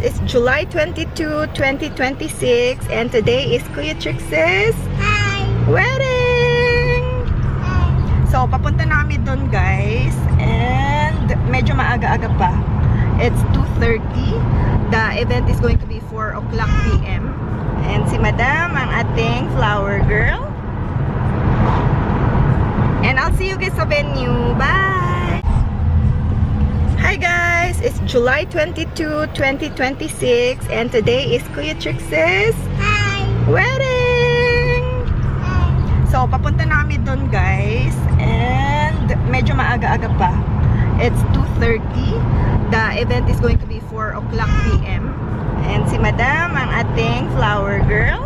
It's July 22, 2026 and today is Kuya Trix's wedding! So, papunta na kami doon guys and medyo maaga-aga pa. It's 2:30. The event is going to be 4 o'clock p.m. And si Madam, ang ating flower girl. And I'll see you guys sa venue. Bye! Hi guys! It's July 22, 2026 and today is Kuya Trix's wedding! So, papunta na kami doon guys and medyo maaga-aga pa. It's 2:30. The event is going to be 4 o'clock p.m. And si Madam, ang ating flower girl.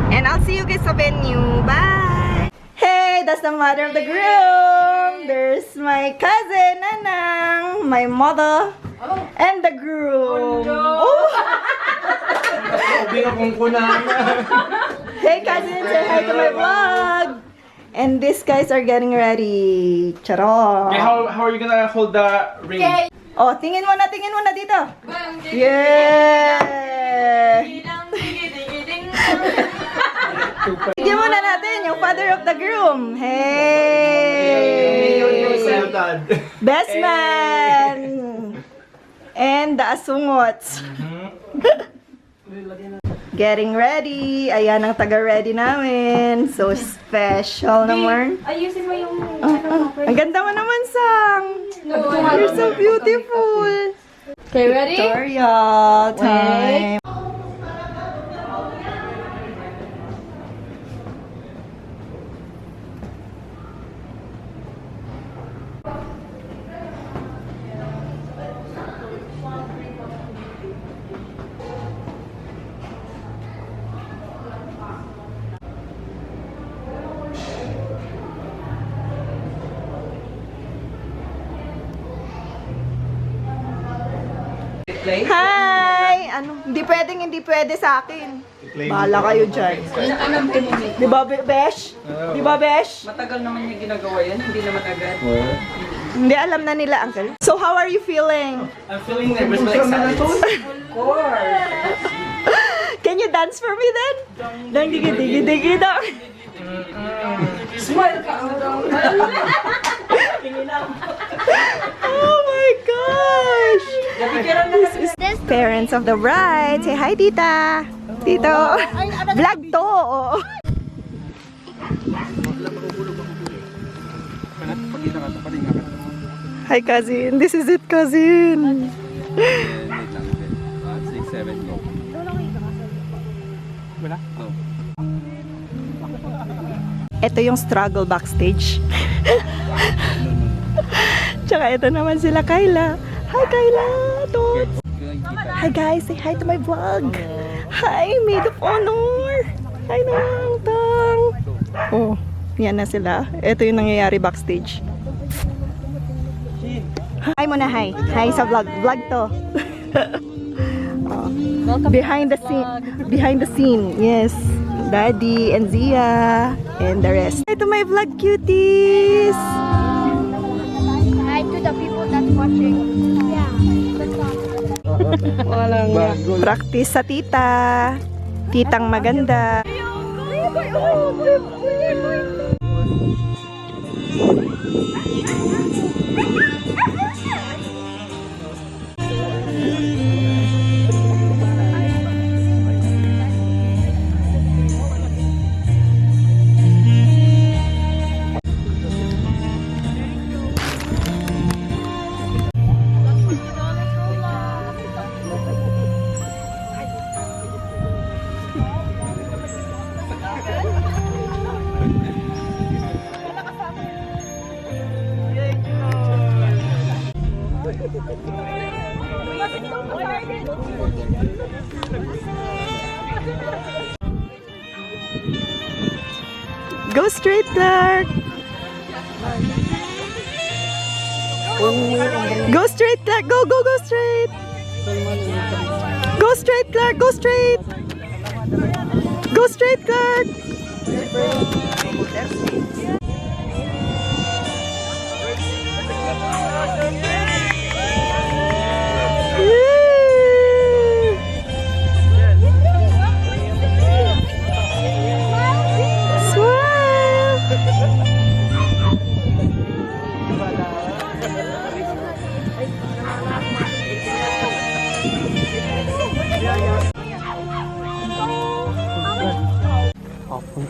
And I'll see you guys sa venue. Bye! Hey, that's the mother of the groom. There's my cousin, Nanang, my mother, and the groom. Oh! Hey cousin, say hi to my vlog. And these guys are getting ready. Charot. Okay, how are you gonna hold the ring? Oh, tingin mo na dito. Yeah! Tignan muna natin yung father of the groom. Hey! Best man! And the asungots. Getting ready. Ayan ang taga-ready namin. So special naman. Ayusin mo yung... Ang ganda mo naman, Sang. You're so beautiful. Okay, ready? Tutorial time. Hi! Ano? Hindi pwede sa akin. Bahala kayo dyan. Di ba, Besh? Di ba, Besh? Matagal naman yung ginagawa yan, hindi naman agad. Hindi, alam na nila, Uncle. So, how are you feeling? I'm feeling nervous but excited. Of course! Can you dance for me then? Dang, digi, dang. Smile ka! Oh my gosh! This is parents of the bride. Say hi, tita. Tito. Vlog to. Hi, cousin. This is it, cousin. Ito yung struggle backstage. Tsaka ito naman sila Kyla. Hi Kyla! Tots! Hi guys! Say hi to my vlog! Hi! Maid of Honor! Hi Nang! Tang! Oh, yan na sila. Ito yung nangyayari backstage. Hi muna, hi! Hi sa vlog. Vlog to. Oh. Behind the scene. Yes. Daddy and Zia and the rest. Hi to my vlog cuties! Hi to the people that's watching. Yeah. Walang practice sa tita. Titang maganda. Go straight, Clark! Go straight, Clark! Go, go, go straight! Go straight, Clark! Go straight! Go straight, Clark!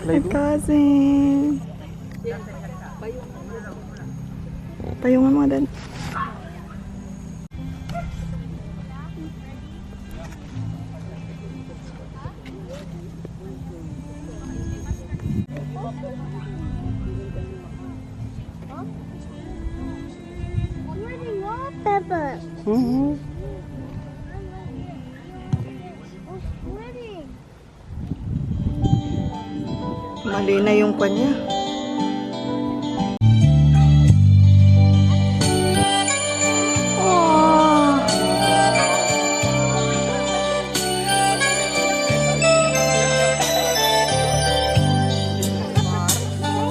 My cousin. Payungan mo din. Pepper. Mali na yung kanya. Oh.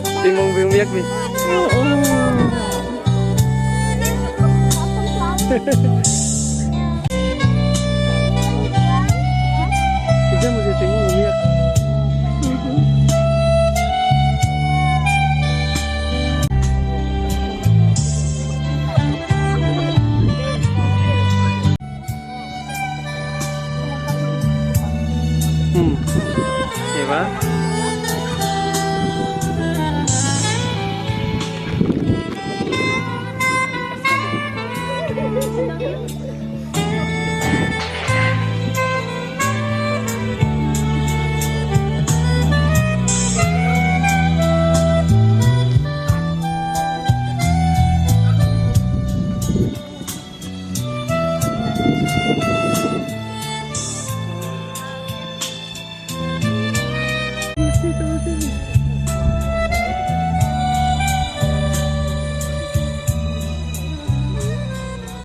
Hindi mo umiyak, Miss. Oo. Tignan mo siya, tingnan mo, umiyak. Diba?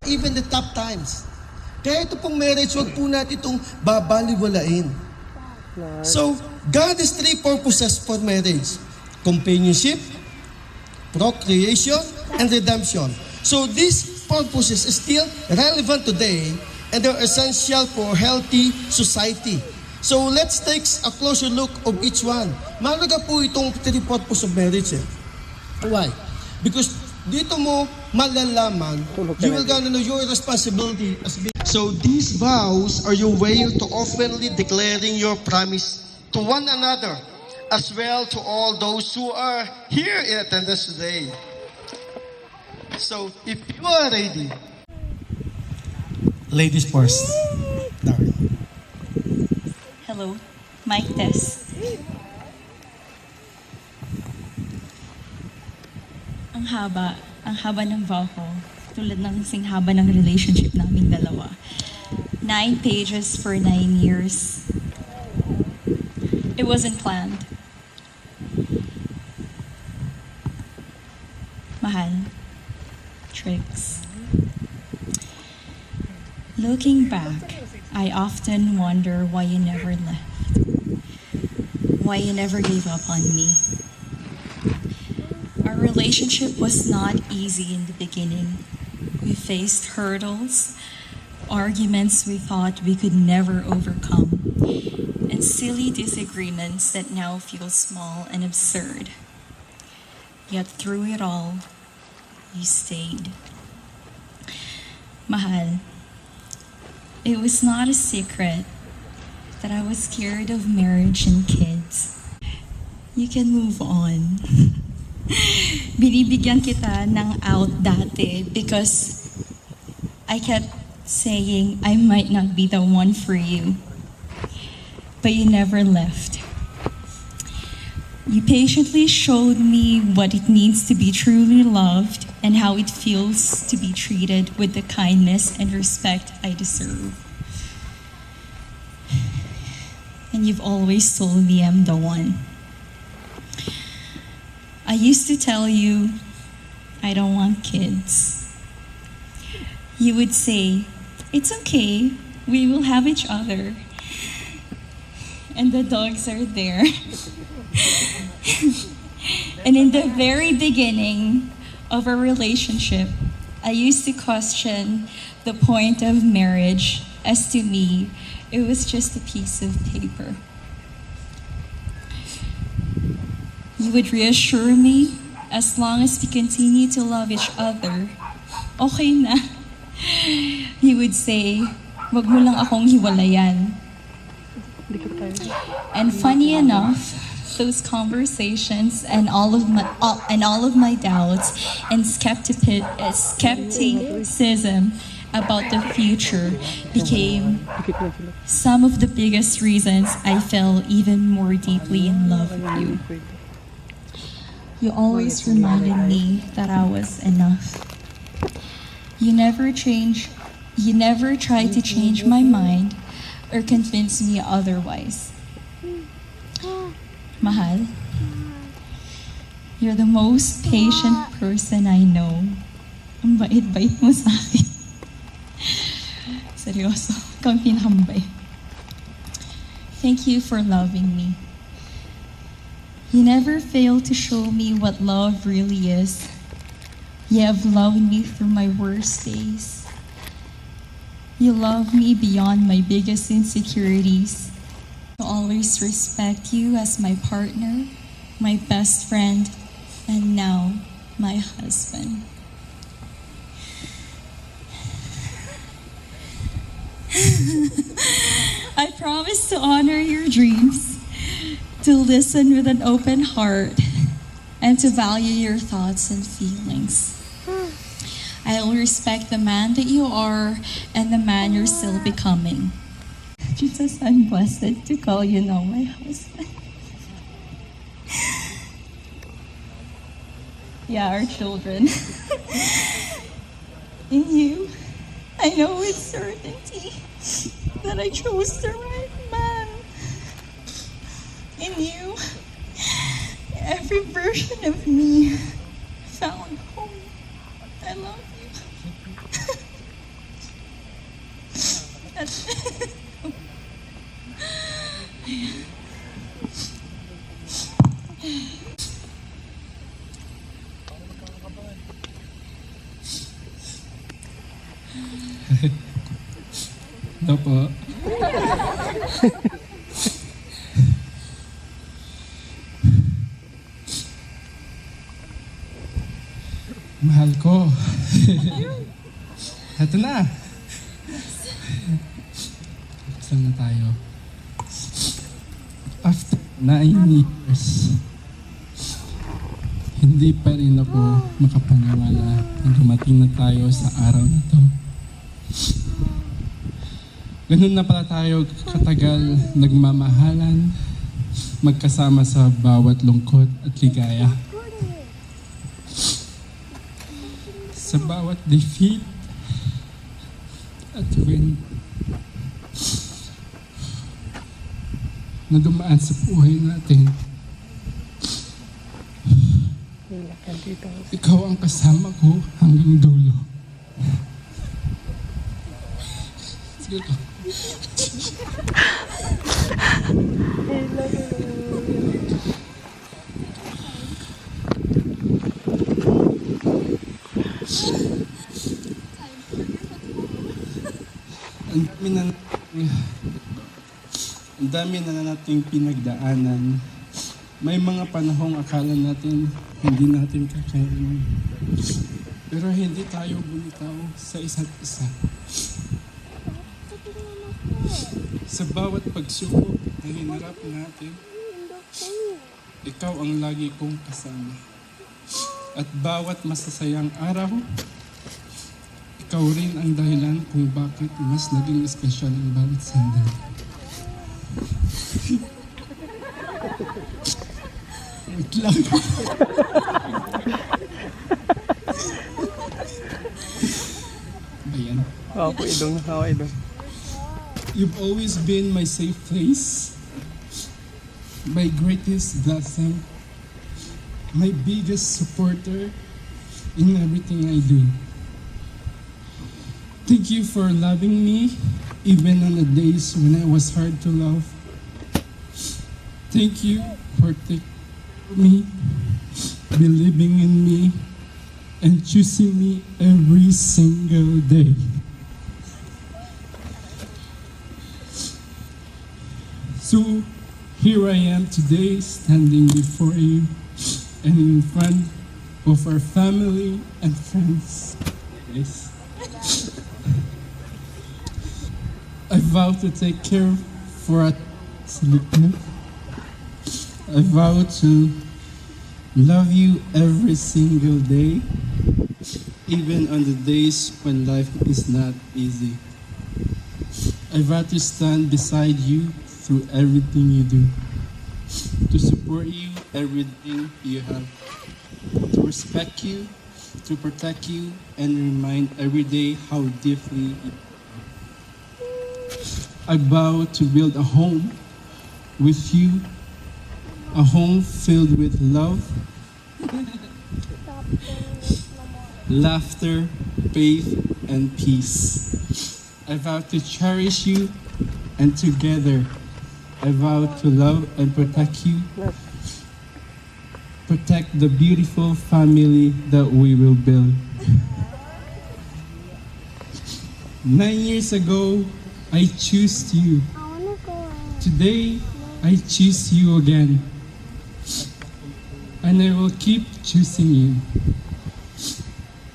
Even the tough times. Kaya ito pong marriage, wag po natin itong babaliwalain. So, God has three purposes for marriage. Companionship, procreation, and redemption. So, these purposes is still relevant today and they're essential for a healthy society. So, let's take a closer look of each one. Mahalaga po itong three purposes of marriage. Why? Because dito mo malalaman, you will gonna know your responsibility as being. So these vows are your way to openly declaring your promise to one another, as well to all those who are here in attendance today. So if you are ready, ladies first. Darren. Hello, mic test. Ang haba ng vow ko, tulad ng sing haba ng relationship naming dalawa. 9 pages for 9 years. It wasn't planned. Mahal. Tricks. Looking back, I often wonder why you never left. Why you never gave up on me. Our relationship was not easy in the beginning. We faced hurdles, arguments we thought we could never overcome, and silly disagreements that now feel small and absurd. Yet through it all, you stayed. Mahal, it was not a secret that I was scared of marriage and kids. You can move on. Binibigyan kita ng out dati because I kept saying I might not be the one for you. But you never left. You patiently showed me what it means to be truly loved and how it feels to be treated with the kindness and respect I deserve. And you've always told me I'm the one. I used to tell you, I don't want kids. You would say, it's okay, we will have each other. And the dogs are there. And in the very beginning of our relationship, I used to question the point of marriage. As to me, it was just a piece of paper. You would reassure me, as long as we continue to love each other, okay na. You would say, wag mo lang akong hiwalayan. And funny enough, those conversations and all of my doubts and skepticism about the future became some of the biggest reasons I fell even more deeply in love with you. You always reminded me that I was enough. You never tried to change my mind or convince me otherwise. Mahal, you're the most patient person I know. Ang bait-bait mo sa akin. Seryoso, ikaw ang pinakambait. Thank you for loving me. You never fail to show me what love really is. You have loved me through my worst days. You love me beyond my biggest insecurities. I always respect you as my partner, my best friend, and now my husband. I promise to honor your dreams, to listen with an open heart, and to value your thoughts and feelings. I'll respect the man that you are and the man you're still becoming. Jesus, I'm blessed to call you now my husband. Yeah, our children. In you, I know with certainty that I chose the right man. In you, every version of me found home. I love you. That's Ito po. Mahal ko. Ito na. Saan na tayo? After 9 years, hindi pa rin ako makapaniwala na dumating na tayo sa araw na to. Ganun na pala tayo katagal nagmamahalan, magkasama sa bawat lungkot at ligaya. Sa bawat defeat at win na dumaan sa buhay natin. Ikaw ang kasama ko hanggang dulo. Sige ko. Ang dami na nating pinagdaanan. May mga panahong akala natin hindi natin kakayanin. Pero hindi tayo bumitaw sa isa't isa. Sa bawat pagsubok na hinarap natin, ikaw ang lagi kong kasama. At bawat masasayang araw, ikaw rin ang dahilan kung bakit mas naging espesyal ang bawat sandali. Wait lang. Bayan. Ako idong, ako idong. You've always been my safe place, my greatest blessing, my biggest supporter in everything I do. Thank you for loving me, even on the days when I was hard to love. Thank you for taking care of me, believing in me, and choosing me every single day. So, here I am today, standing before you and in front of our family and friends. Yes. I vow to take care for us, I vow to love you every single day, even on the days when life is not easy. I vow to stand beside you through everything you do, to support you everything you have, to respect you, to protect you, and remind every day how deeply you I vow to build a home with you, a home filled with love, laughter, faith, and peace. I vow to cherish you, and together I vow to love and protect you. Protect the beautiful family that we will build. 9 years ago, I chose you. Today, I choose you again. And I will keep choosing you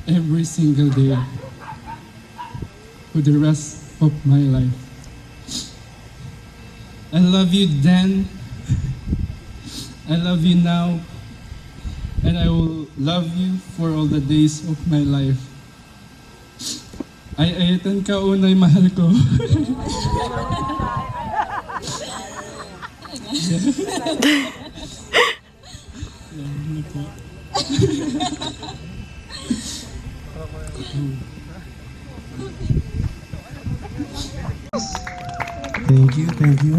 every single day for the rest of my life. I love you then, I love you now, and I will love you for all the days of my life. Ay, ayatan ka unay mahal ko. Thank you, thank you.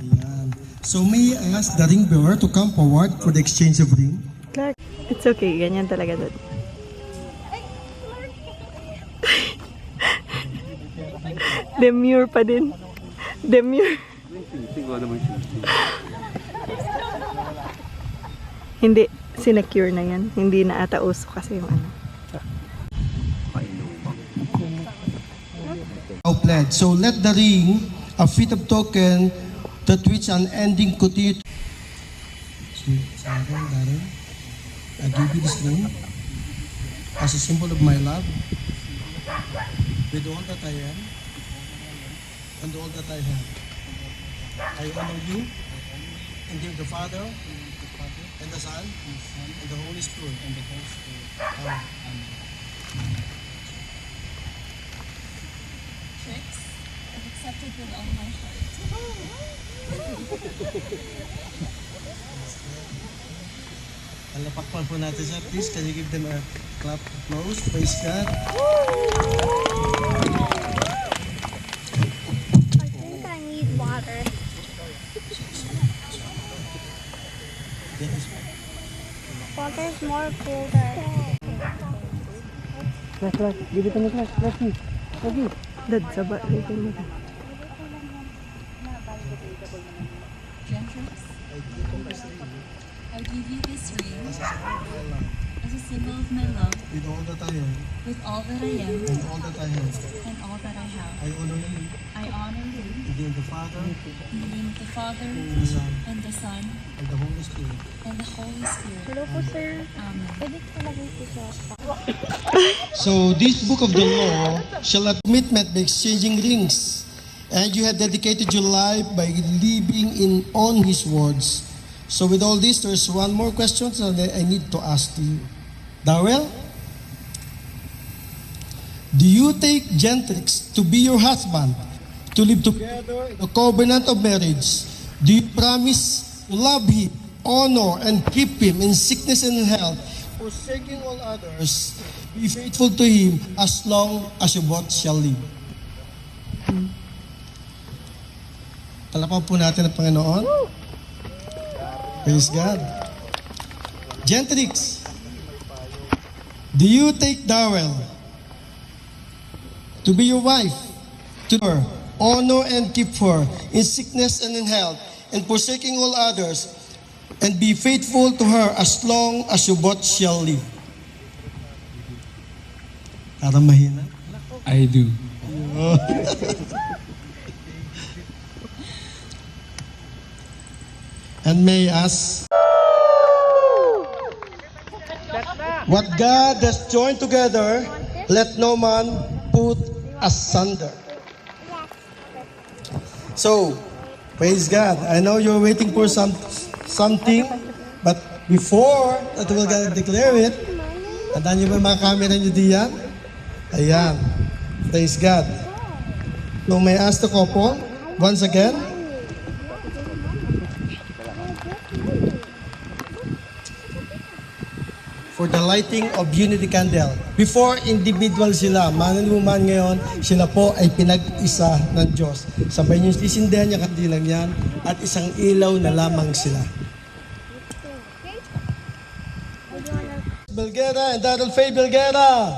Ayan. So may I ask the ring bearer to come forward for the exchange of ring? Clark, it's okay. Ganyan talaga doon. Demure pa din. Demure. Hindi, sinecure na yan. Hindi na ata uso kasi yung ano. Pledge. So let the ring, a fit of token that which an ending continue. So, Darren, I give you this ring as a symbol of my love with all that I am and all that I have. I honor you in the name of the Father and the Son and the Holy Spirit. Amen. Tricks, I've accepted with all my heart. Palapakpan po natin siya. Please, can you give them a clap of applause? Praise God. I think I need water. Water's more colder. Dad, saba. Ganyan. Gentrix, I give you this ring as a symbol of my love With all that I am with all that I am and all that I have, and all that I have. I honor you I honor you in the name of the Father in the name of the Father and the Son and the Son and the Holy Spirit. and the Holy Spirit. Hello po, sir. Amen. Pwede ko lagay po siya. So this book of the law shall not commitment by exchanging rings, and you have dedicated your life by living on His words. So with all this, there's one more question that I need to ask to you. Darrell, do you take Gentrix to be your husband, to live together in a covenant of marriage? Do you promise to love him, honor, and keep him in sickness and in health, forsaking all others, be faithful to him as long as you both shall live? Palapaw po natin ang Panginoon. Praise God. Gentrix, do you take Darrell to be your wife, to her, honor and keep her in sickness and in health, and forsaking all others, and be faithful to her as long as you both shall live? Parang mahina. I do. And may I ask, what God has joined together, let no man put asunder. So, praise God. I know you're waiting for some something. But before that we're gonna declare it, tandaan niyo ba yung mga camera niyo diyan? Ayan. Praise God. So may I ask the couple once again? For the lighting of unity candle. Before individual sila, man and woman ngayon, sila po ay pinag-isa ng Diyos. Sabay niyo isindihan niya kandilang yan at isang ilaw na lamang sila. Belguera and Darrell Faye Belguera.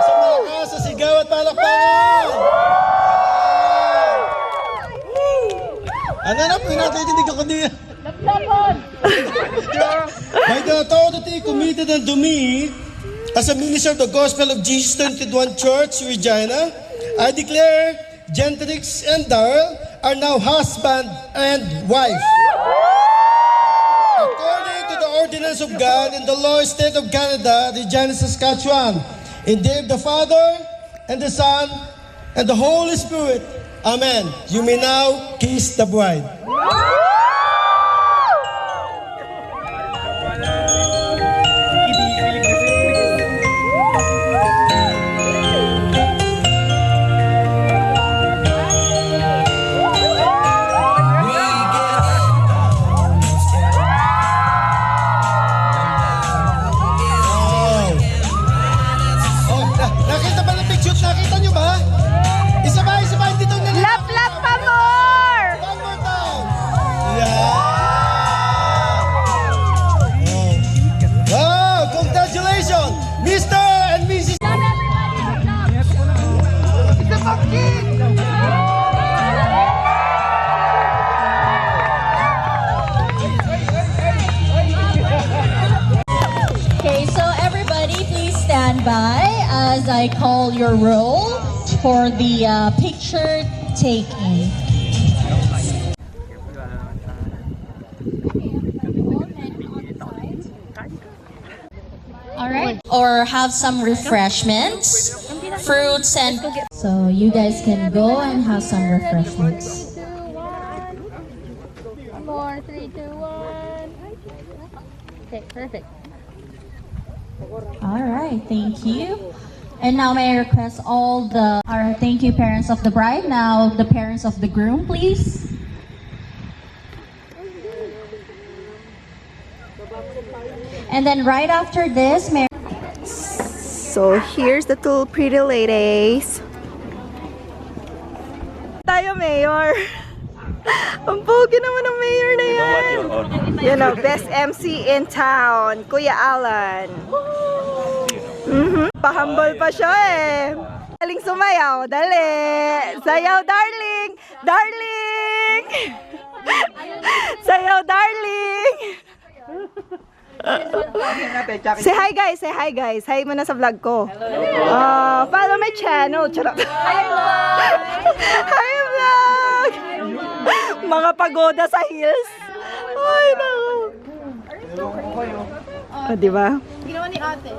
Sa malakas, sa sigaw at palakpakan. Ano na po yung natitinig ako niya? By the authority committed unto me as a minister of the Gospel of Jesus 21 Church, Regina, I declare Gentrix and Darrell are now husband and wife. According to the ordinance of God in the law state of Canada, Regina, Saskatchewan, in the name of the Father and the Son and the Holy Spirit. Amen. You may now kiss the bride. Nakita ba ng picture? Nakita nyo ba? Isa ba? Hindi ito na. Lap pa more! One more time. Yeah. Oh. Wow, congratulations, Mr. and Mrs. Okay, so everybody please stand by as I call your roll for the picture taking. All right, or have some refreshments, fruits and so you guys can go and have some refreshments. 3, 2, 1. More. 3, 2, 1. Okay, perfect. All right, thank you. And now may I request all right, thank you parents of the bride. Now the parents of the groom, please. And then right after this, may So here's the two pretty ladies. Tayo, Mayor. Ang pogi naman ng Mayor na yan. You know, best MC in town, Kuya Alan. Pahambol pa siya eh. Daling sumayaw, dali. Sayaw, darling. Darling. Sayaw, darling. Say hi guys, say hi guys. Hi mo na sa vlog ko. Follow my channel. Charot. Hi vlog. Hi vlog. Mga pagoda sa hills. Ay no. Di ba? Ginawa ni ate.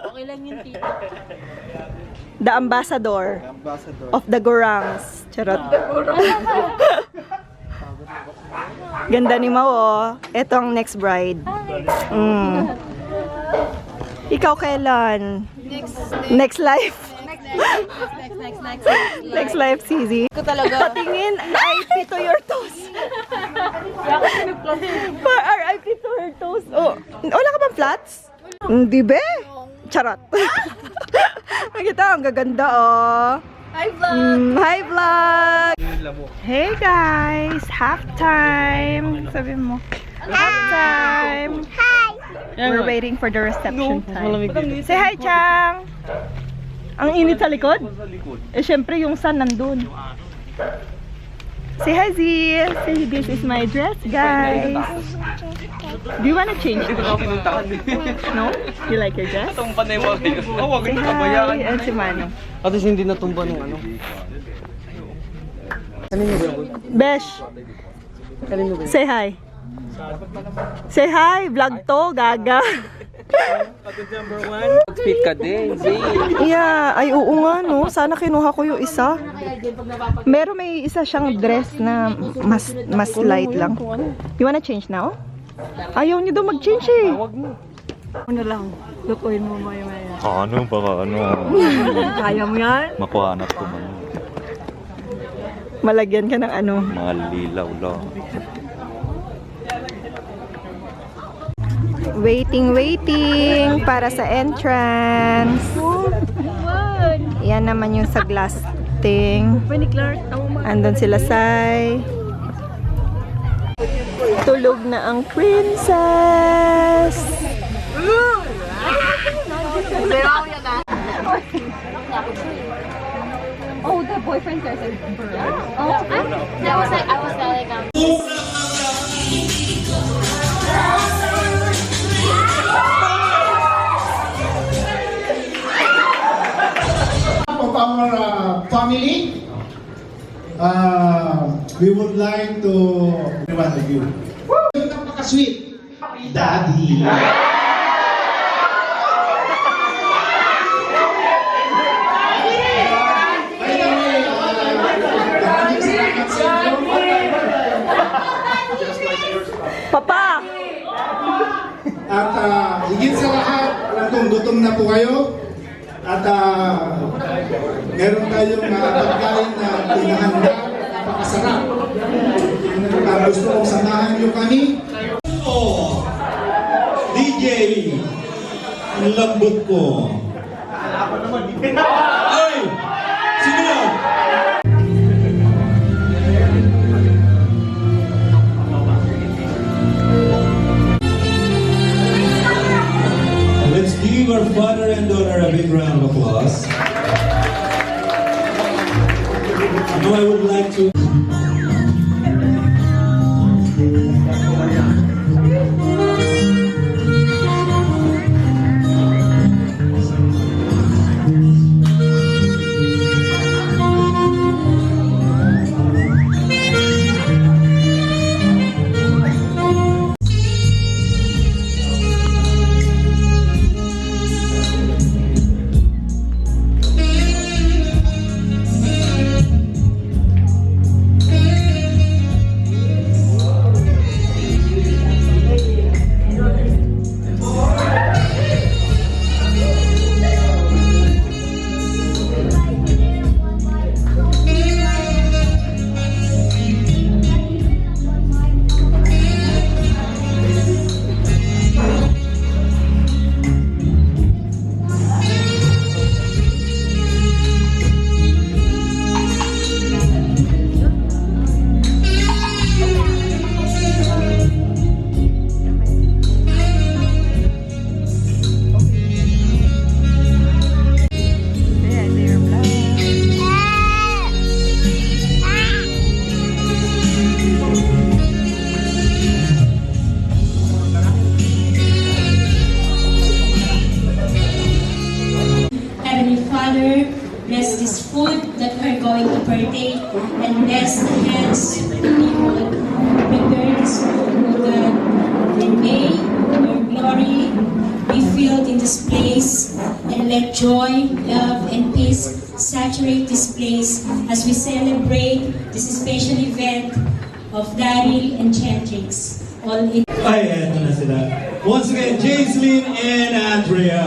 Okay lang yung tito. The ambassador of the Gorangs. Charot. Ganda ni Mau, oh. Ito ang next bride. Ikaw kailan? Next life. Next life, Cizi. Patingin, RIP to your toes. RIP to her toes. Oh, wala ka bang flats? Hindi be? Charot. Nakita, ang gaganda, oh. Hi vlog! Hi vlog! Hey guys! Halftime! Sabi mo. Halftime! Hi! We're waiting for the reception time. Say hi, Chang! Ang init sa likod? Eh, syempre yung sun nandun. Say hi, Z! Say this is my dress, guys! Do you wanna change? No? You like your dress? Itong panay mo kayo. Wag Say na kabayaan. hi! And si Mano. At least hindi natumba ng ano. Besh! Say hi! Say hi, vlog to, gaga. Speak ka din, Zay. Yeah, ay oo nga no. Sana kinuha ko yung isa. Pero may isa siyang dress na mas light lang. You wanna change now? Ayaw niyo daw mag-change eh. Ano lang, lukuin mo maya-maya. Ano, baka ano, Kaya mo yan? makuhanap ko man. Malagyan ka ng ano. Mga lilaw lang. Waiting para sa entrance. Yan naman yung sa glass thing. Andun sila, Sai. Tulog na ang princess. Oh, the boyfriend there said Oh, I was like, Of our family, we would like to everyone of you. Napaka-sweet, Daddy. Papa! At higit sa lahat, gutom na po kayo. At meron tayong pagkain na pinahanda, napakasarap. Gusto kong samahan niyo kami. Oh, DJ, ang lambot ko. Ay! Sino yan? Let's give our father and daughter a big round of applause. Now I would like to... Heavenly Father, bless this food that we're going to partake and bless the hands of the people. Prepare this food, O God, and may your glory be filled in this place and let joy, love, and peace saturate this place as we celebrate this special event of Daryl and Chendrix. All in Ay, eto na sila. Once again, Jaislyn and Andrea.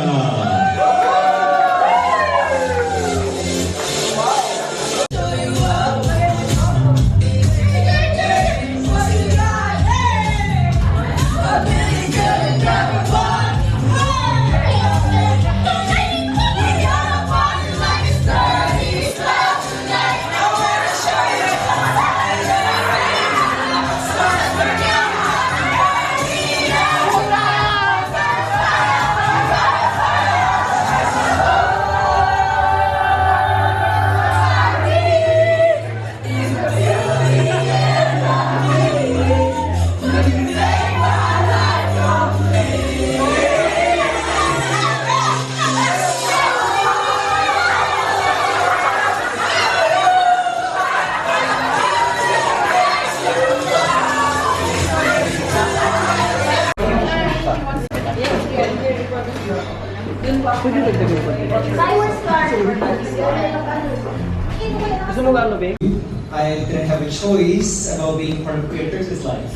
I didn't have a choice about being part of Queer Thursday's life.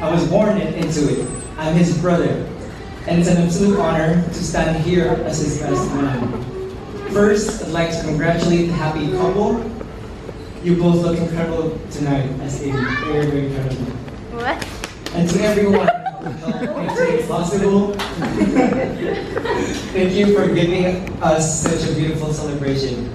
I was born into it. I'm his brother, and it's an absolute honor to stand here as his best man. First, I'd like to congratulate the happy couple. You both look incredible tonight, as they very, very incredible. What? And to everyone who helped make today possible, thank you for giving us such a beautiful celebration.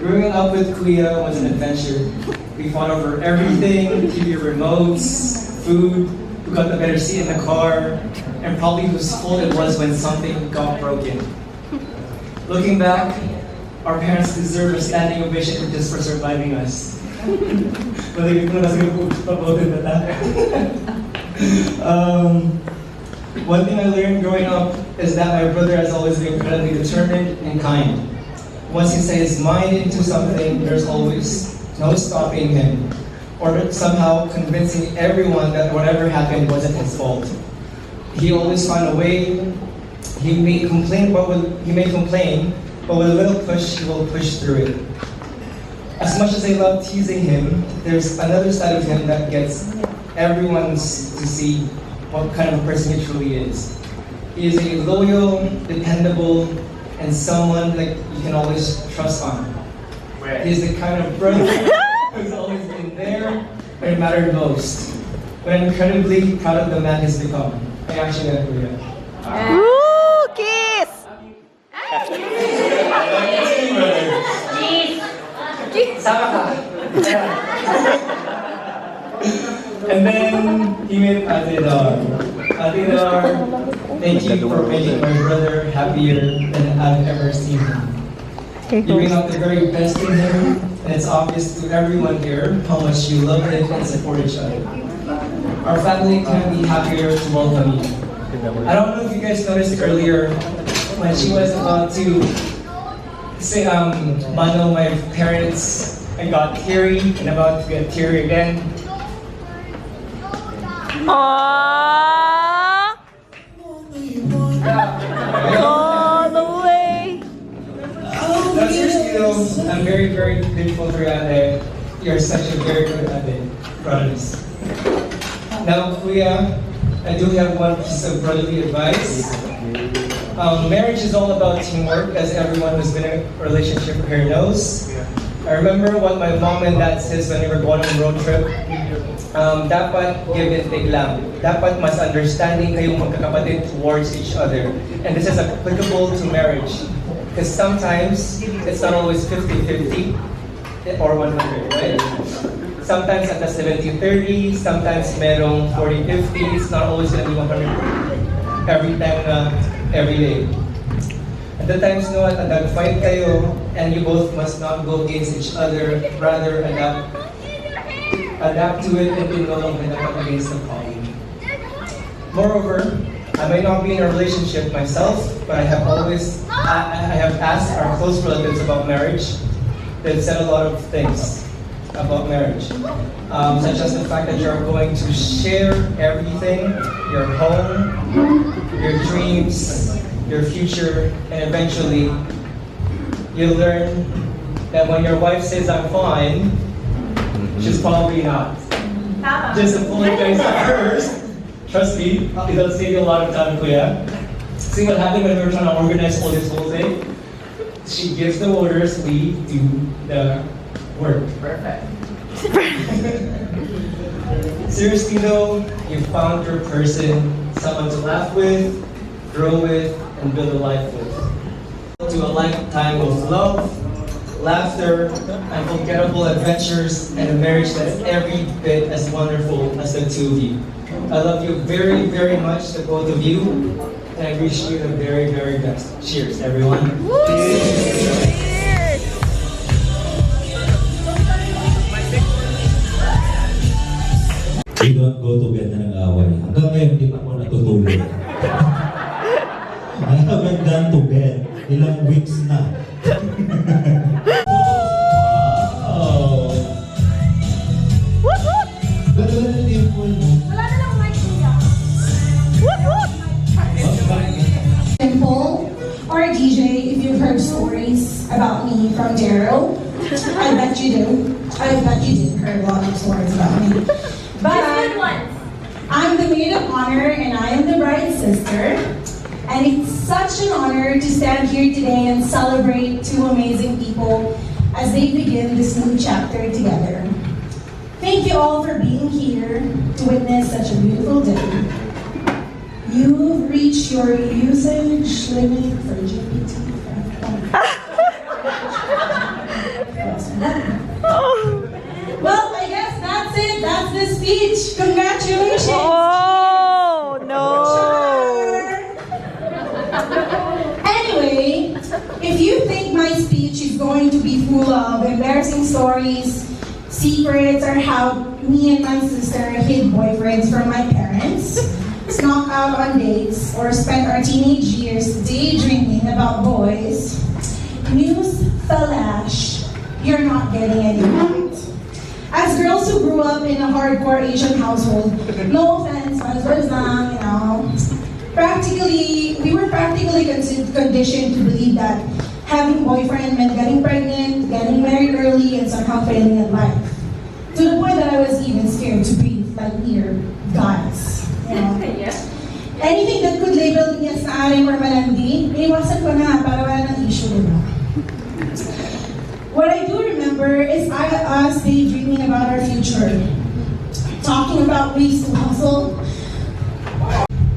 Growing up with Kuya was an adventure. We fought over everything, TV remotes, food, who got the better seat in the car, and probably whose fault it was when something got broken. Looking back, our parents deserve a standing ovation just for surviving us. One thing I learned growing up is that my brother has always been incredibly determined and kind. Once he set his mind into something, there's always no stopping him, or somehow convincing everyone that whatever happened wasn't his fault. He always found a way. He may complain, but with a little push, he will push through it. As much as I love teasing him, there's another side of him that gets everyone to see what kind of a person he truly is. He is a loyal, dependable, and someone that you can always trust on. He's the kind of brother who's always been there when it mattered most. But I'm incredibly proud of the man he's become. I actually agree. Woo! Kiss! Sama ka. And then he met Adidar. Adidar, thank you for making my brother happier than I've ever seen him. You bring out the very best in him, and it's obvious to everyone here how much you love him and support each other. Our family can't be happier to welcome you. I don't know if you guys noticed earlier when she was about to say mano my parents and got teary and about to get teary again. Aww! All the way! No, seriously though, I'm very, very grateful for you, Ate. You're such a very good Ate. Promise. Now, Kuya, I do have one piece of brotherly advice. Marriage is all about teamwork, as everyone who's been in a relationship here knows. I remember what my mom and dad says when we were going on a road trip. Dapat give and take lang. Dapat mas understanding kayong magkakapatid towards each other. And this is applicable to marriage. Because sometimes, it's not always 50-50 or 100, right? Sometimes at the 70-30, sometimes merong 40-50. It's not always going to be 100 every time, every day. At the times no, at nag-fight kayo, and you both must not go against each other, rather adapt to it and tinulong against the problem. Moreover, I may not be in a relationship myself, but I have asked our close relatives about marriage. They've said a lot of things about marriage, such as the fact that you're going to share everything, your home, your dreams, your future, and eventually you'll learn that when your wife says I'm fine, she's probably not. Just apologize first. Trust me, it'll save you a lot of time, Kuya. See what happened when we were trying to organize all this whole thing? She gives the orders, we do the work. Perfect. Seriously though, you found your person, someone to laugh with, grow with, and build a life with. To a lifetime of love, laughter, unforgettable adventures, and a marriage that's every bit as wonderful as the two of you. I love you very, very much, the both of you, and I wish you the very, very best. Cheers, everyone. We don't go to bed na nag-away. Hanggang ngayon, hindi pa ako natutulog. I haven't gone to bed. Ilang weeks na. Wow! Woot woot! Ganda na yung dimple mo. Wala na lang mic, kuya. Woot woot! stories about me from Daryl. I bet you do. I bet you did heard a lot of stories about me. But I'm the maid of honor and I am the bride's sister. And it's such an honor to stand here today and celebrate two amazing people as they begin this new chapter together. Thank you all for being here to witness such a beautiful day. You've reached your usage limit for GPT. Well, I guess that's it. That's the speech. Congratulations. Oh, no. Anyway, if you think my speech is going to be full of embarrassing stories, secrets, or how me and my sister hid boyfriends from my parents, snuck out on dates, or spent our teenage years daydreaming about boys, news flash, you're not getting any right. As girls who grew up in a hardcore Asian household, no offense, but lang, you know, we were practically conditioned to believe that having boyfriend meant getting pregnant, getting married early, and somehow failing at life. To the point that I was even scared to breathe like near guys. You know? Anything that could label me as naaring or malandi, iniwasan ko na para wala ng issue, diba? What I do remember is us daydreaming about our future, talking about ways to hustle.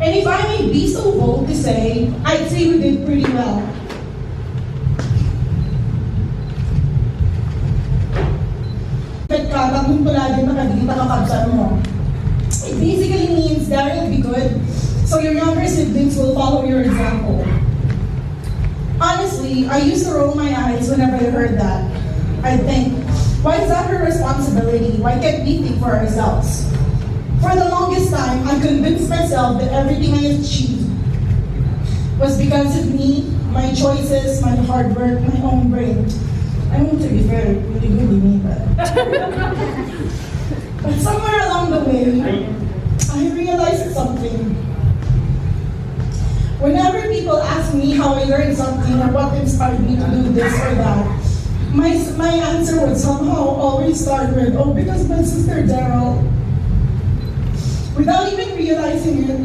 And if I may be so bold to say, I'd say we did pretty well. It basically means that will be good, so your younger siblings will follow your example. Honestly, I used to roll my eyes whenever I heard that. I think, why is that her responsibility? Why can't we think for ourselves? For the longest time, I convinced myself that everything I achieved was because of me, my choices, my hard work, my own brain. I mean, to be fair, really me, but somewhere along the way, I realized something. Whenever people ask me how I learned something or what inspired me to do this or that, my answer would somehow always start with, oh, because my sister Daryl. Without even realizing it,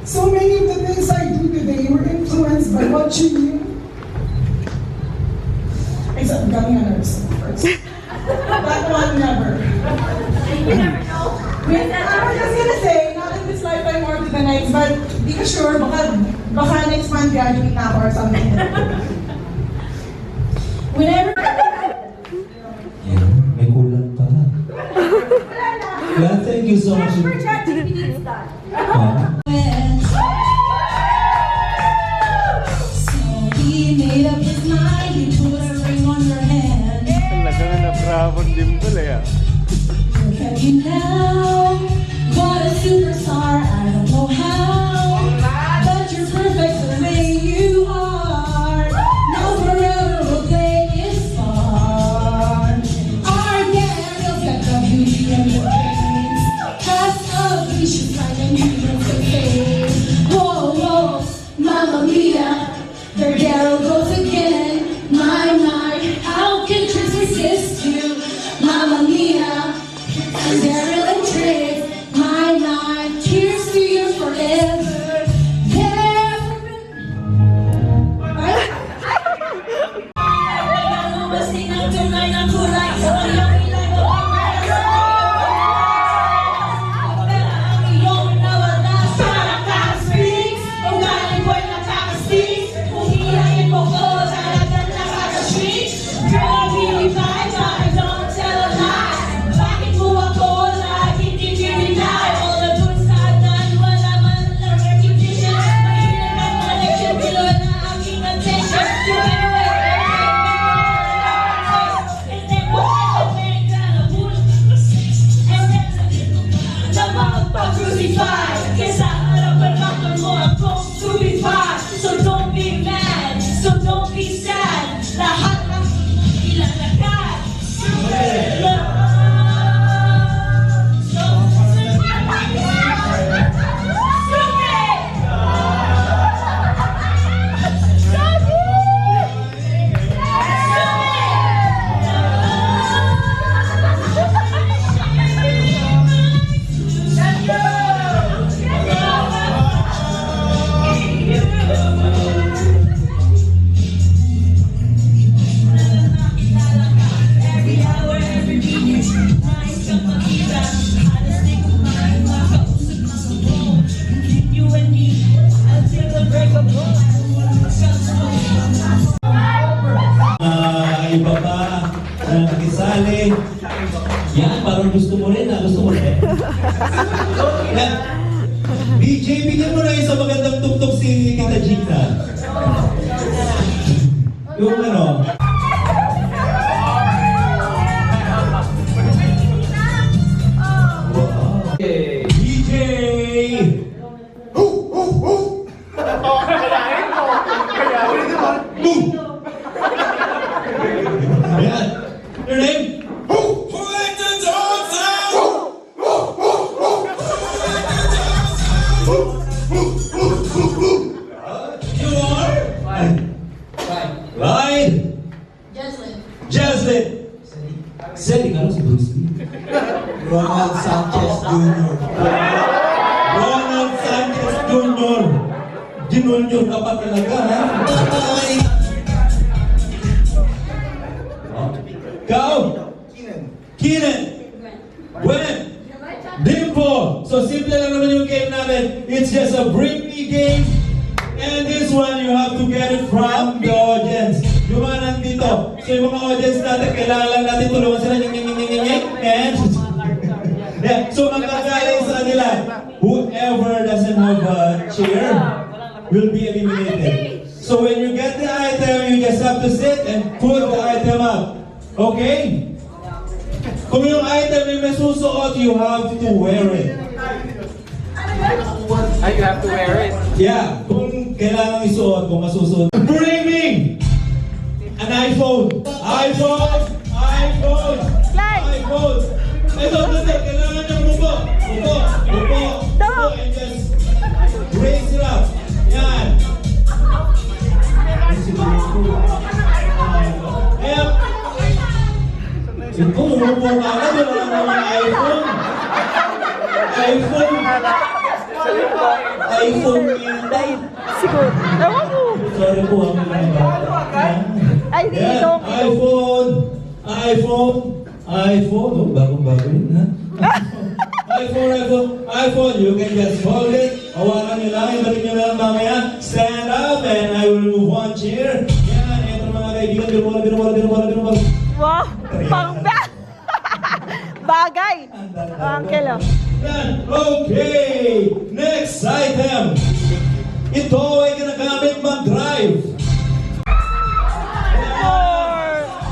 so many of the things I do today were influenced by watching you. Except becoming a nurse, of course. That one never. You never know. I was just gonna say, not in this lifetime or to the next, but di ka sure, baka next month graduate na ako or something. Whenever... Yeah, may kulang pa. Well, thank you so much. For ChatGPT is that. So he made up his mind, he put a ring on your hand. Talaga nga na-bravo din pala ya. Look at you now, what a superstar, I don't know how, but you're perfect the way you are. Now forever we'll play this far. Our Daniel's got the beauty and the brains, that's ugly, she's like a million to face. Whoa, whoa, Mamma Mia, there Daryl goes again. My, how can Tris resist you? Mamma Mia, Daryl and Tris, my, here's to you forever. Never been. iba pa na nakisali. Yan, parang gusto mo rin, gusto mo rin. Yan. DJ, bigyan mo na isang magandang tuktok si Kita Gina. Yung ano? Wow. DJ! Ayan. Your name? Who let the dogs out? You are? Ryan. Jaslyn. Sally, kano si Bruce Lee? Ronald Sanchez Jr. Ronald Sanchez Jr. Junior ka pa talaga, ha? Ikaw? Keenan. Gwen. Dimpo. So simple lang naman yung game namin. It's just a bring me game. And this one, you have to get it from the audience. Yung mga nandito. So yung mga audience natin, kailangan lang natin tulungan sila. And yeah. So magkagaling sa kanila. Whoever doesn't have a chair will be eliminated. So when you get the item, you just have to sit and put the item up. Okay? Kung yung item ay may susuot, you have to wear it. You have to wear it. Yeah, kung kailangan isuot, kung masusuot. Bring me an iPhone. iPhone! iPhone! iPhone! Ito, kailangan niyang upo. Upo. And just raise it up. Yan. Ayan. Ito, umupo ka na. Wala naman iPhone. iPhone yun. Siguro. Ewan ko. Sorry po, ang mga bata. Ay, dito. iPhone. Oh, bagong-bago yun, ha? iPhone. You can just hold it. Hawakan nyo lang. Ibalik nyo lang mamaya. Stand up and I will move one chair. Yan, ito mga kaibigan. Binubola. Wow. Bagay. Uncle, oh. Yan. Okay. Next item. Ito ay ginagamit mag-drive.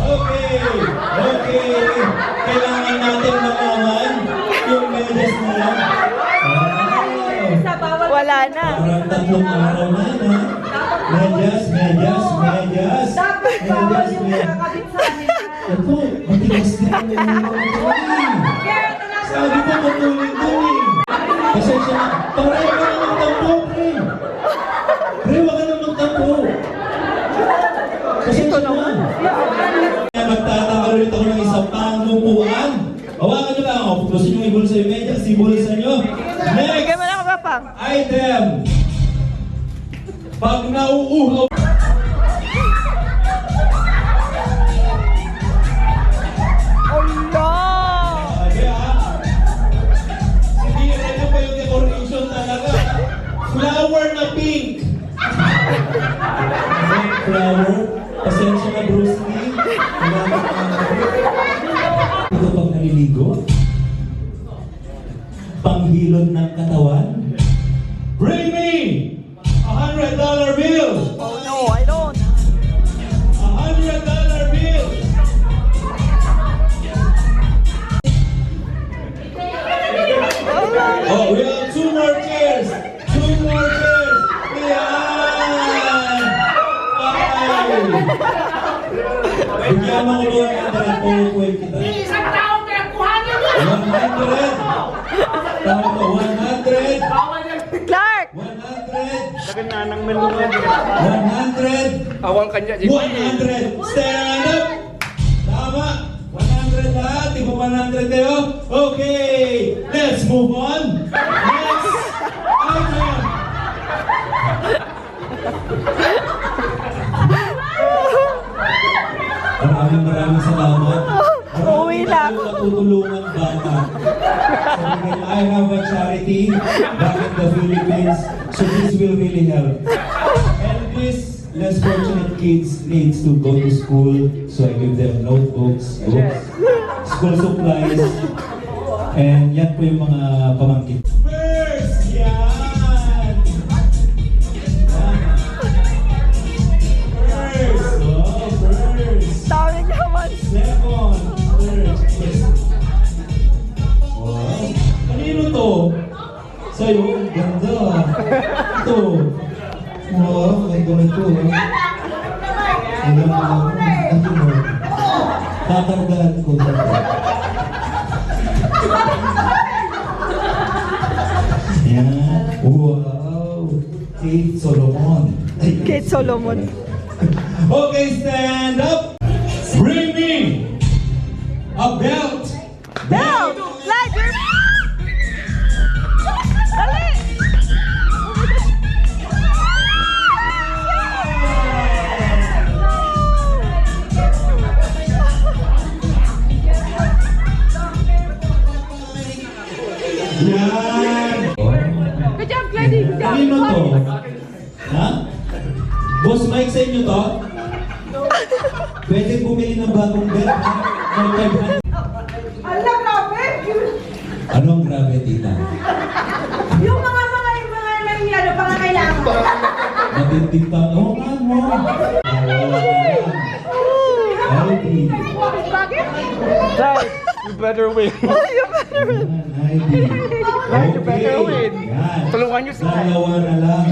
Okay. Kailangan natin malaman yung medyas na yan. Wala na. Parang tatlong araw na yan, ha? Medyas. Ito, matigas din ang sabi ko matulin. Pasensya na. Pareho ka na magtampo, pre. Wag ka na magtampo. Pasensya na. Magtataka ulit ako ng isang pangupuan. Hawakan nyo lang. Gusto nyo ibulsa yung medyas, ibulsa nyo. Next Bigyan mo na ka pa. item. Pag nauuhaw. Flower na pink. Flower. Pasensya na, Bruce Lee. Ito pag naliligo. Panghilod ng katawan. Bring me $100 bill. Oh no, I don't. $100 bill. Oh, we have two more chairs. Ayan! Bigyan mo ko doon ang $100 kita. Isang taong pinagkuhan niyo yan! 100. Tama ko, 100. Clark! 100. Nagananang menunya. 100. Awang kanya, 100. Stand up. Tama. 100 lahat. Di ba 100 kayo? Okay. Let's move on. Next item. Maraming salamat. Uwi na ako. Natutulungan bata. So, I have a charity back in the Philippines, so this will really help. And this less fortunate kids needs to go to school, so I give them notebooks, books, school supplies, and yan po yung mga pamangkin. First, yan! First, oh, first. Dami naman. Second, first. Wow. Kanino to? Sa'yo, ang ganda. Ito. Wow, ang ganda nito. Kakargahan ko. Yan. Wow. Kate Solomon. Kate Solomon. Okay, stand up. Bring me a belt. Bell! Slide your... Dali! Yan. Good job, Gladys. Good job. Kanino to? Ha? Boss Mike sa inyo to? Pwede bumili ng bagong belt. May 500. Ala, grabe! Ano ang grabe, tita? Yung mga ano, pangangailangan. Matinding pa. Oo nga mo. Heidi. Right, you better win. Heidi. Right, you better win. Yan. Tulungan niyo si Dalawa na lang.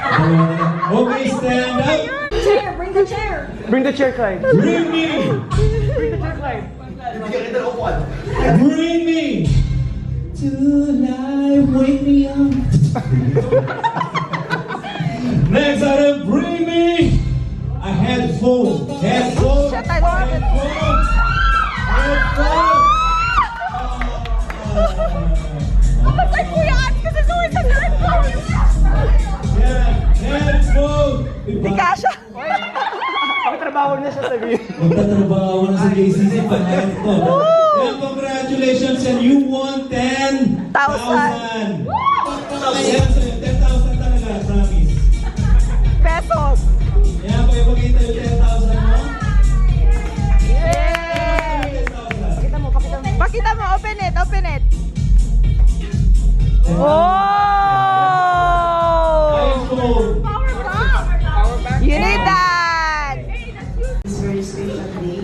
Dalawa na lang. Okay, stand up. Chair, bring the chair. Bring the chair, Clyde. Bring me. Bring the chair, Clyde. Bring me. Tonight, wake me up. Next item, bring me a headphone. Headphone. Headphone. Headphone. Patay Kuya Ats kasi suwi sa headphone. Yeah, headphone. Di kasha. Pagtrabaho na siya sabihin. Magtatrabaho na sa JCC pa na ito. And congratulations, and you won 10,000. 1,000. Yan sa'yo, 10,000 talaga, promise. Pesos. Yan, pakipagkita yung 10,000 mo. Yay! 10,000. Pakita mo, open it, open it. Oh! iPhone. You need that. It's a very special day.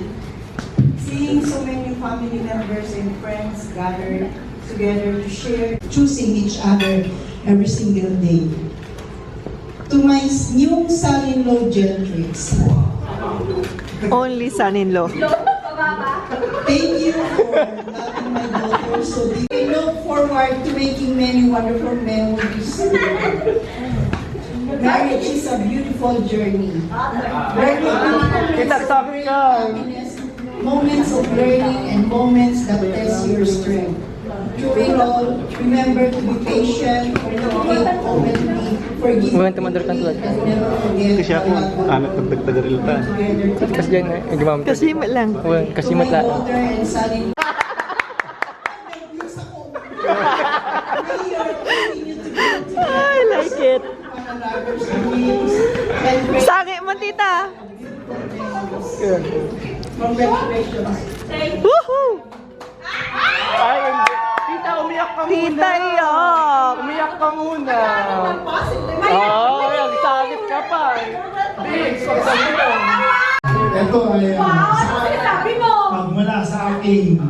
Seeing so many family members and friends gathered together to share, choosing each other every single day. To my new son-in-law, Gentrix, Only son-in-law. thank you for loving my daughter so deeply. I look forward to making many wonderful memories. Marriage is a beautiful journey. Kita sabi ka. Happiness, moments of learning and moments that test your strength. Through it all, remember to be patient, communicate openly, forgive Moment teman kan tuh. and never forget Kasi ako, anak pagdagdagan lupa. Kasi yan, gimamit. Kasimot lang. Kasi matla. Daughter and son-in-law. I like it. Sangi mo, tita. Congratulations. Woohoo! Ay, hindi. Tita, umiyak ka muna. Tita, iyak. Umiyak ka muna. Oo, ang sakit ka pa. Please, pagsabi mo. Ito ay pagmula sa aking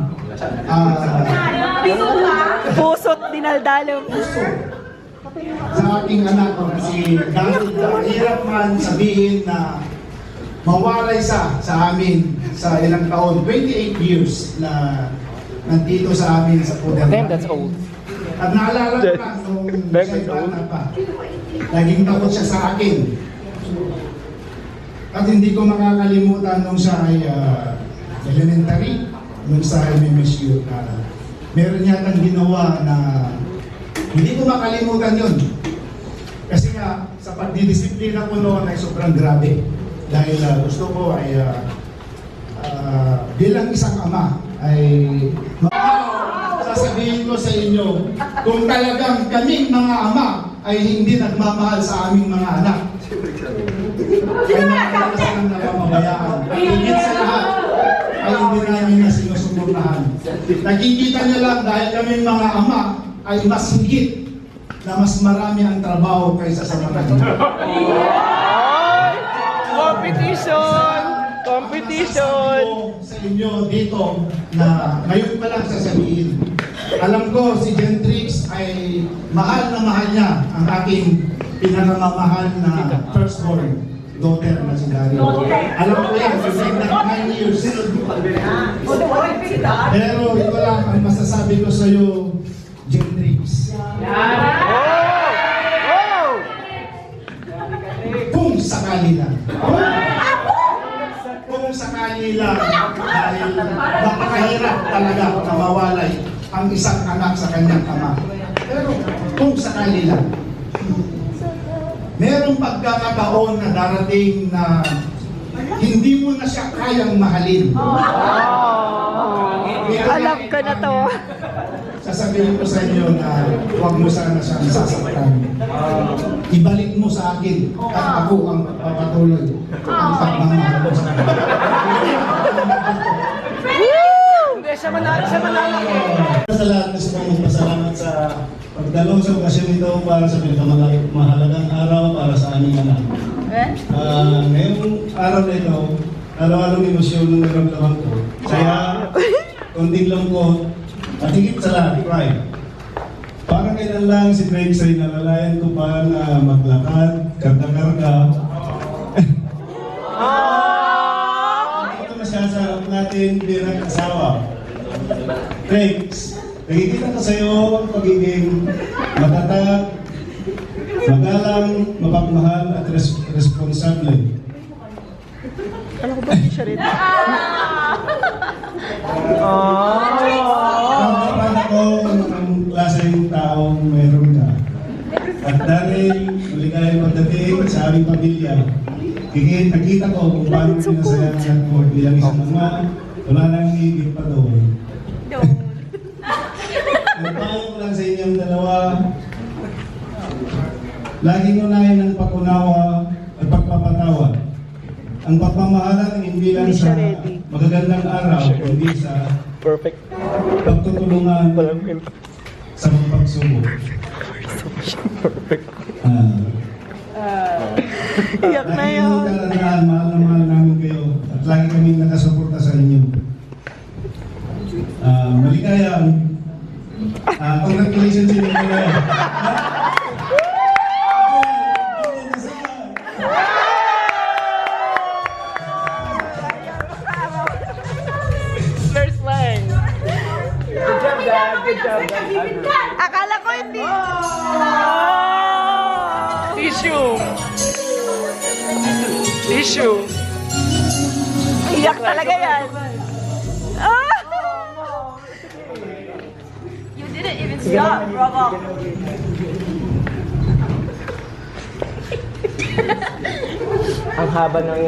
Puso't dinaldalo. sa aking anak ko kasi dahil hirap man sabihin na mawalay sa amin sa ilang taon, 28 years na nandito sa amin sa Puder. Damn, that's old. At naalala ko lang nung siya'y bata pa, naging takot siya sa akin. At hindi ko makakalimutan nung siya ay elementary, nung sa MMSU na meron yatang ginawa na hindi ko makalimutan yun. Kasi nga, sa pagdidisiplina ko noon ay sobrang grabe. Dahil gusto ko ay bilang isang ama ay sasabihin ko sa inyo, kung talagang kaming mga ama ay hindi nagmamahal sa aming mga anak, ay nakikita niyo lang dahil kami mga ama ay mas higit na mas marami ang trabaho kaysa sa mga ina. Competition! Competition! Sa inyo dito na ngayon pa lang sasabihin. Alam ko si Gentrix ay mahal na mahal niya ang aking pinanamamahal na firstborn daughter na si Dario. Alam ko yan, kasi 9 years. Pero ito lang ang masasabi ko sa iyo, Gentrix. Kung sakali lang. Kung sakali lang dahil napakahirap talaga na mawalay ang isang anak sa kanyang ama. Pero kung sakali lang, merong pagkakataon na darating na hindi mo na siya kayang mahalin. Alam ko na to. Sasabihin ko sa inyo na huwag mo sana siyang sasaktan. Ibalik mo sa akin at ako ang papatuloy ang pagmamahal mo sa akin. Hindi, siya manalo eh. Sa lahat gusto kong magpasalamat sa pagdalong sa okasyon ito para sa pinakamahalagang araw para sa aming anak. Ngayong araw na ito, araw-araw emosyon ng naramdaman ko. Saya, konting lungkot, at higit sa lahat, pride. Parang kailan lang si Craig sa'y nalalayan ko pa na maglakad, karga-karga. Ito masyasarap natin bilang asawa. Craig, nakikita ko sa'yo ang pagiging matatag, magalang, mapagmahal at responsable. Alam ko ba hindi siya rin? Nagkapan ako ng klaseng taong meron ka. At dahil maligayang pagdating sa aming pamilya, nakita ko kung paano pinasayangan ko bilang isang ama, wala nang higit pa doon. Nagpayo ko lang sa inyong dalawa, laging unahin ang pag-unawa at pagpapatawad. Ang pagmamahalan hindi lang sa magagandang araw, kundi sa pagtutulungan sa mga pagsubok. Iyak na yun. Mahal na mahal namin kayo at lagi kaming nakasuporta sa inyo. Maligaya. Congratulations sa inyo. First line. Good job, Dad. Good job, Dad. Akala ko hindi. Tissue. Tissue. Iyak talaga yan. You didn't even stop, bravo. Ang haba ng...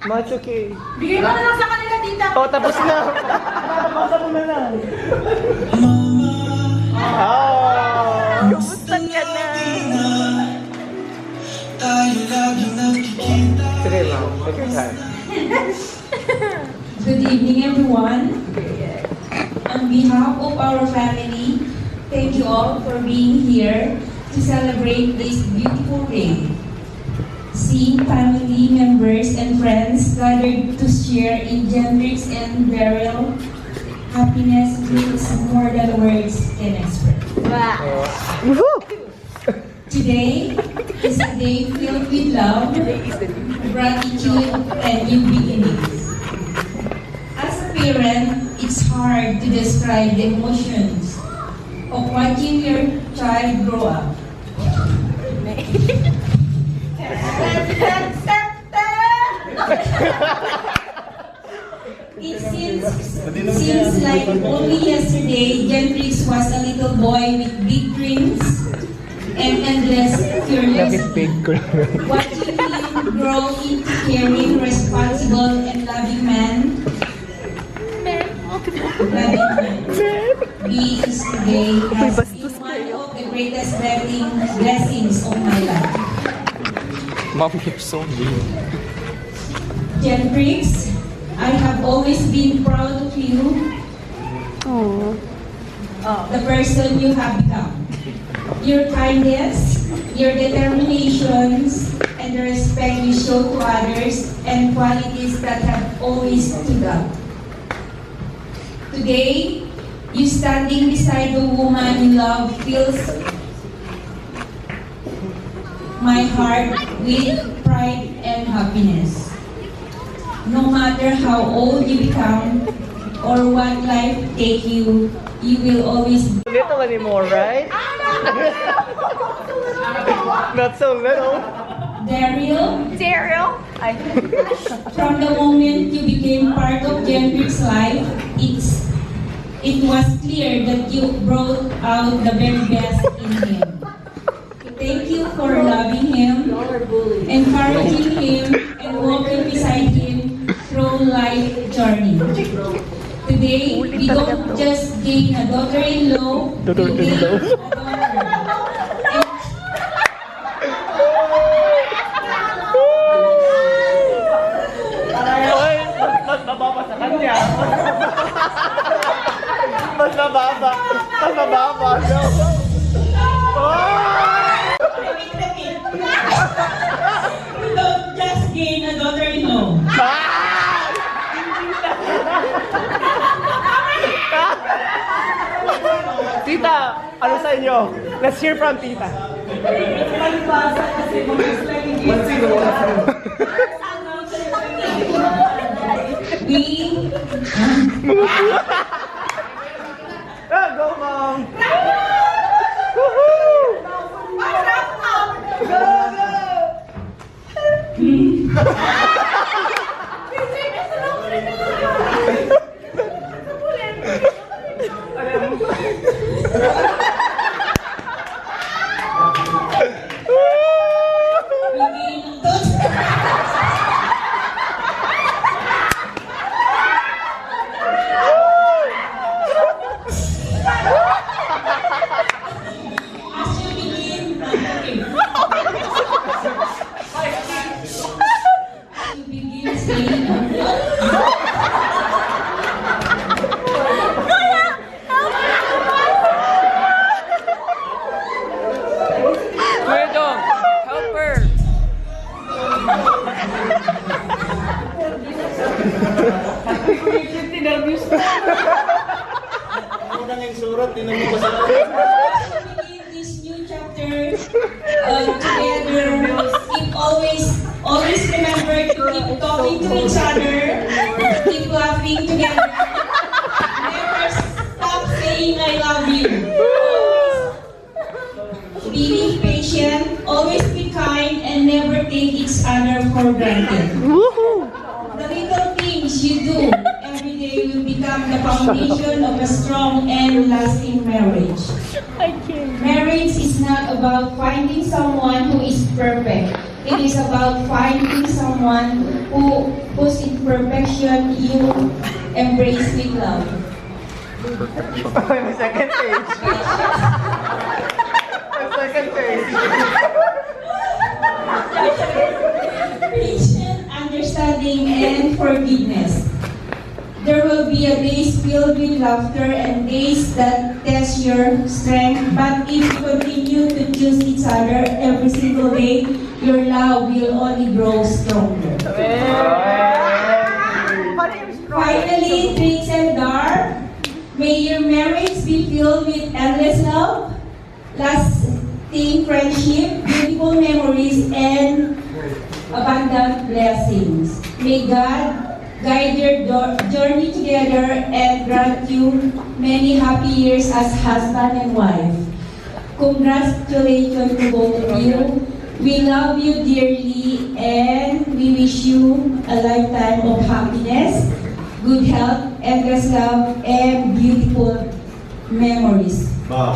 Much okay. Bigay mo na lang sa kanila, tita. Oh, tapos na. Tapos mo na lang. Kumusta ka na? Sige lang. Take your time. Good evening, everyone. On behalf of our family, thank you all for being here to celebrate this beautiful day. Seeing family members and friends gathered to share in Gentrix and Daryl, happiness means more than words can express. Today is a day filled with love, gratitude, and new beginnings. As a parent, it's hard to describe the emotions of watching your child grow up. It seems like only yesterday, Gentrix was a little boy with big dreams and endless curiosity. Watching him grow into caring, responsible, and loving man. He is today has been one of the greatest blessings of my life. Mom, you're so mean. Gentrix, I have always been proud of you, the person you have become. Your kindness, your determinations, and the respect you show to others, and qualities that have always stood up. Today, you standing beside the woman you love fills my heart with pride and happiness. No matter how old you become or what life take you, you will always be Little anymore, right? Not so little. Daryl. Daryl. From the moment you became part of Jendrik's life, it was clear that you brought out the very best in him. Thank you for loving him, encouraging him, and walking beside him through life journey. Today, we don't just gain a daughter-in-law, we gain a daughter. Mas mababa sa kanya. Mas mababa. Mas mababa. We don't just gain a daughter-in-law. Tita, ano sa inyo? Let's hear from Tita. Go, Mom! Woohoo! Go, This new chapter together, keep always remember to keep talking to each other, keep laughing together, never stop saying I love you. Being patient, always be kind, and never take each other for granted. The little things you do every day will become the foundation of a strong and lasting marriage. Marriage is not about finding someone who is perfect. It is about finding someone whose imperfection you embrace with love. Second page. Second page. Patient, understanding, and forgiveness. There will be a days filled with laughter and days that test your strength. But if you continue to choose each other every single day, your love will only grow stronger. Finally, Trix and Dar, may your marriage be filled with endless love, lasting friendship, beautiful memories, and abundant blessings. May God guide your journey together and grant you many happy years as husband and wife. Congratulations to both of you. We love you dearly and we wish you a lifetime of happiness, good health, endless love, and beautiful memories. Wow.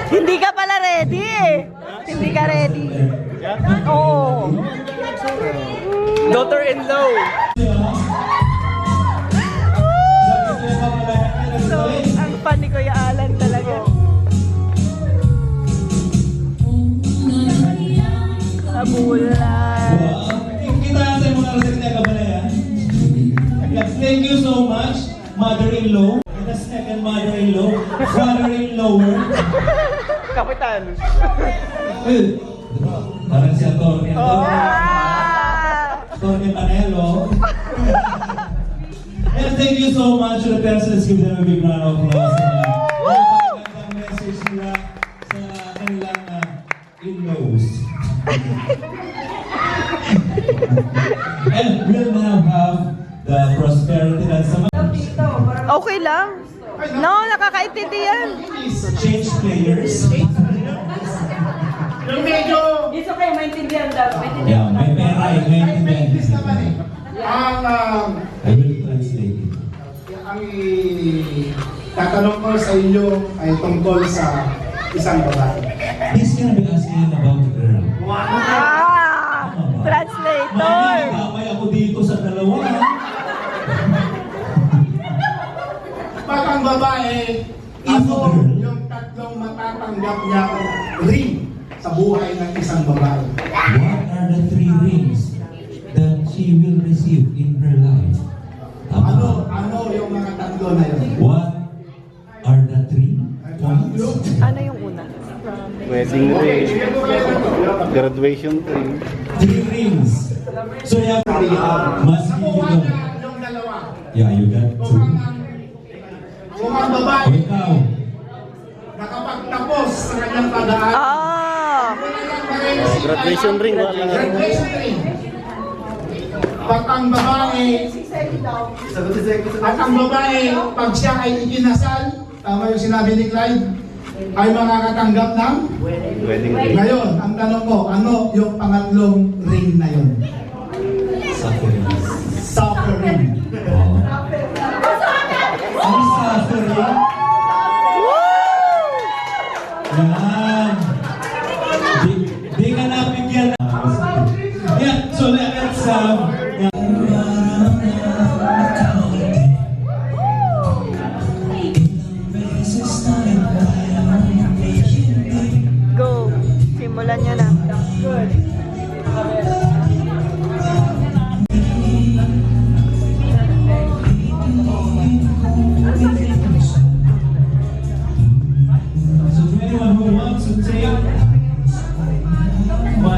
Hindi ka pala ready eh. Hindi ka ready. Oo. Daughter-in-law. So, ang Hirapan ni Kuya Alan talaga. Sa bulan. Kita natin muna sa kanya kabalaya. Yes, thank you so much, mother-in-law. And the second mother-in-law, father-in-lawer. Kapitan. Parang si Atty. Atty. Panelo. And thank you so much to the parents. Let's give them a big round of applause. Magandang message nila sa kanilang in-laws. And we'll now have the prosperity that some Okay lang. No, nakakaintindi yan. change players. Yung medyo... Dito kayo maintindihan daw. Yeah, may pera eh, may English naman eh. I will translate it. Ang tatanong ko sa inyo ay tungkol sa isang babae. He's gonna be asking about the girl. Translator. Kamay ako dito sa dalawa. Pag ang babae, ito yung tatlong matatanggap niyang ring sa buhay ng isang babae. What are the 3 rings that she will receive in her life? Ano yung mga tatlo na yun? What are the 3 points? Ano yung una? Wedding ring. Graduation ring. 3 rings. So you have must be Nakuha niya yung dalawa. Yeah, you got 2. Kung ang babae, O ikaw, nakapagtapos sa kanyang pag-aaral, Graduation ring. graduation ring. Pag ang babae, pag siya ay ikinasal, tama yung sinabi ni Clyde, ay makakatanggap ng Wedding ring. ngayon, ang tanong ko, ano yung pangatlong ring na yun? suffering. Suffering. Ang suffering? Yan. Di ka nabigyan. Yeah, so let's Go. Simulan nyo na. Good. So to anyone who wants to take my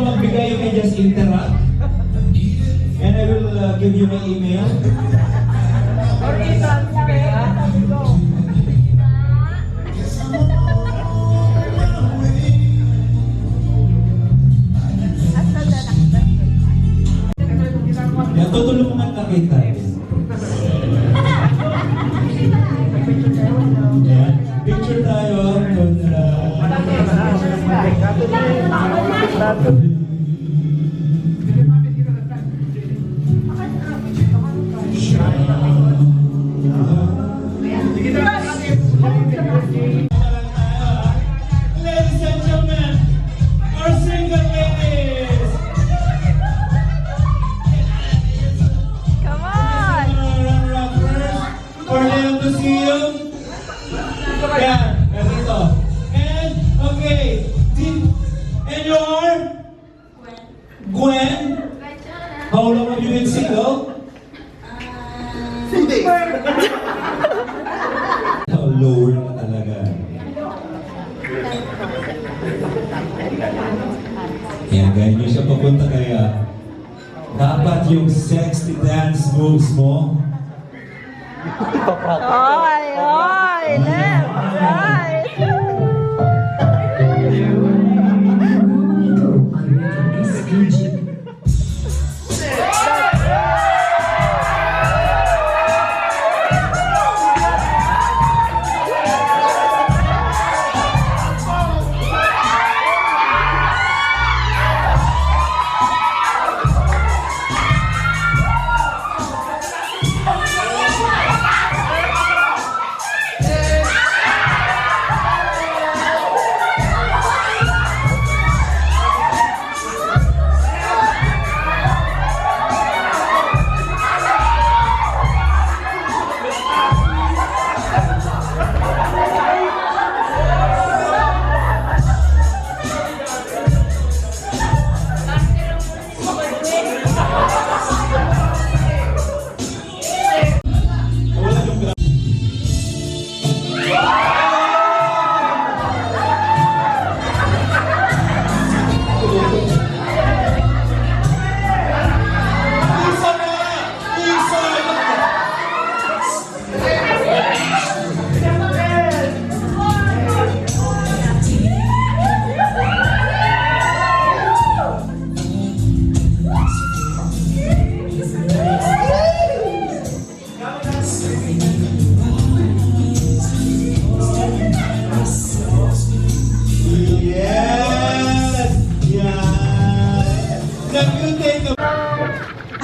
magbigay, you can just interrupt. And I will give you my email. Yan, tutulungan na kita. Yan, picture tayo. Ladies and gentlemen, our single ladies. Come on! For them to see you. Yan, ganito. And, okay. And you are? Gwen. How long have you been single? Lower na talaga. Kaya gaya nyo siya papunta kaya dapat yung sexy dance moves mo. Oy, oy, left, right.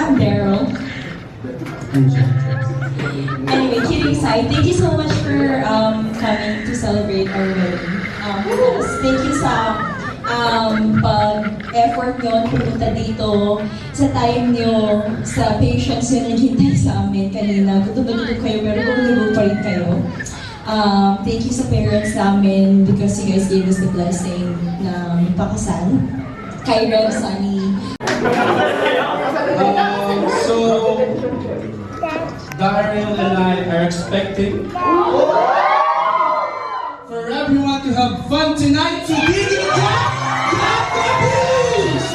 I'm Daryl. Anyway, kidding aside, thank you so much for coming to celebrate our wedding with us. Thank you sa pag-effort nyo pumunta dito, sa time nyo, sa patience nyo naghintay sa amin kanina. Gutong-gutong kayo, pero gutong-gutong pa rin kayo. Thank you sa parents namin because you guys gave us the blessing na pakasal. Kyra, Sunny. So, Daryl and I are expecting for everyone to have fun tonight. So give it a clap for please.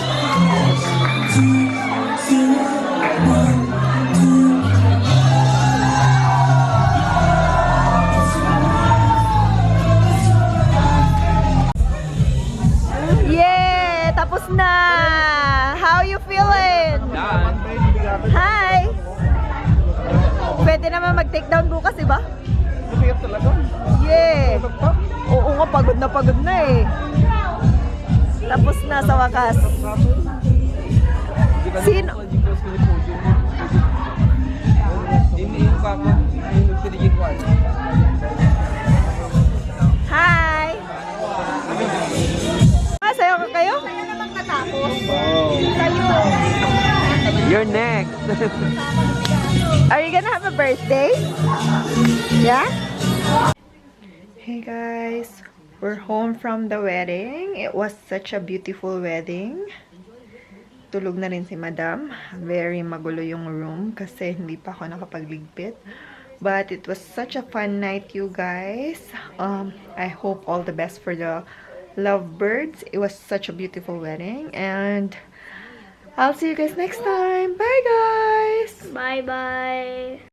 Yeah! Tapos na! How you feeling? Hi! Pwede naman mag-take down bukas, diba? Yeah! Oo nga, pagod na eh. Tapos na sa wakas. Sino? Hi! Sayo ka kayo? Kaya namang natapos. Kayo. You're next. Are you gonna have a birthday? Yeah? Hey guys, we're home from the wedding. It was such a beautiful wedding. Tulog na rin si Madam. Very magulo yung room kasi hindi pa ako nakapagligpit. But it was such a fun night, you guys. I hope all the best for the lovebirds. It was such a beautiful wedding, and I'll see you guys next time. Bye, guys! Bye-bye.